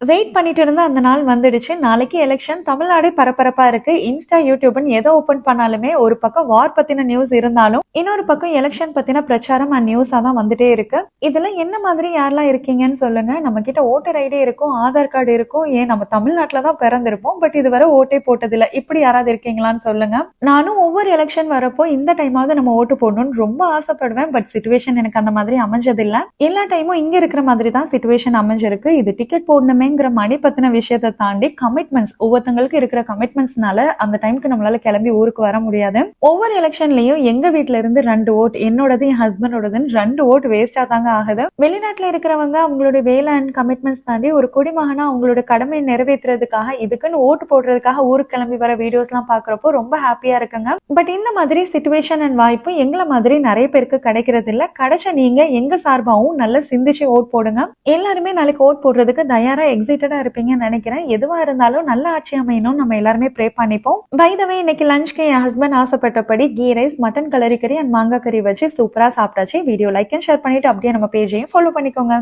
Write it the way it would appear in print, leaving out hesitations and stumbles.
Wait பண்ணிட்டு இருந்த அந்த நாள் வந்துடுச்சு. நாளைக்கு எலெக்ஷன். தமிழ்நாடு பரபரப்பா இருக்கு. இன்ஸ்டா, யூடியூப்னு எதை ஓபன் பண்ணாலுமே ஒரு பக்கம் வார் பத்தின நியூஸ் இருந்தாலும் இன்னொரு பக்கம் எலெக்ஷன் பத்தின பிரச்சாரம் அண்ட் நியூஸா தான் வந்துட்டே இருக்கு. இதுல என்ன மாதிரி யாரெல்லாம் இருக்கீங்கன்னு சொல்லுங்க. நம்ம கிட்ட ஓட்டர் ஐடி இருக்கும், ஆதார் கார்டு இருக்கும், ஏன் நம்ம தமிழ்நாட்டுல தான் பிறந்திருப்போம், பட் இதுவரை ஓட்டே போட்டதில்ல. இப்படி யாராவது இருக்கீங்களான்னு சொல்லுங்க. நானும் ஒவ்வொரு எலெக்ஷன் வரப்போ இந்த டைமாவது நம்ம ஓட்டு போடணும்னு ரொம்ப ஆசைப்படுவேன். பட் சிச்சுவேஷன் எனக்கு அந்த மாதிரி அமைஞ்சதில்லை. எல்லா டைமும் இங்க இருக்கிற மாதிரி தான் சிச்சுவேஷன் அமைஞ்சிருக்கு. இது டிக்கெட் போடணுமேங்கிற மணி பத்தின விஷயத்தை தாண்டி கமிட்மெண்ட்ஸ், ஒவ்வொருத்தங்களுக்கு இருக்கிற கமிட்மெண்ட்ஸ்னால அந்த டைமுக்கு நம்மளால கிளம்பி ஊருக்கு வர முடியாது. ஒவ்வொரு எலெக்ஷன்லயும் எங்க வீட்டுல இருந்து 2 ஓட், என்னோடது என் ஹஸ்பண்டோடதுன்னு 2 ஓட் வேஸ்டா தாங்க ஆகுது. வெளிநாட்டுல இருக்கிறவங்க அவங்களோட வேலை அண்ட் கமிட்மெண்ட்ஸ் தாண்டி ஒரு குடிமகனா அவங்களோட கடமையை நிறைவேற்றுறதுக்காக இதுக்குன்னு ஓட்டு போடுறதுக்காக ஊருக்கு கிளம்பி வர வீடியோஸ் எல்லாம் பாக்குறப்போ ரொம்ப ஹாப்பியா இருக்குங்க. பட் இந்த மாதிரி சிச்சுவேஷன் அண்ட் வாய்ப்பு எங்களை மாதிரி நிறைய பேருக்கு கிடைக்கிறது இல்ல. கிடைச்ச நீங்க எங்க சார்பாவும் நல்லா சிந்திச்சு ஓட் போடுங்க. எல்லாருமே நாளைக்கு ஓட் போடுறதுக்கு தயாரா எக்ஸைட்டடா இருப்பீங்கன்னு நினைக்கிறேன். எதுவா இருந்தாலும் நல்ல ஆட்சி அமையணும் நம்ம எல்லாருமே ப்ரே பண்ணிப்போம். பை த வே, இன்னைக்கு லஞ்ச்க்கு என் ஹஸ்பண்ட் ஆசைப்பட்டபடி கீ ரைஸ், மட்டன் கலரி கறி அண்ட் மாங்காய் கறி வச்சு சூப்பரா சாப்பிட்டாச்சு. வீடியோ லைக் அண்ட் ஷேர் பண்ணிட்டு அப்படியே நம்ம பேஜையும் ஃபாலோ பண்ணிக்கோங்க.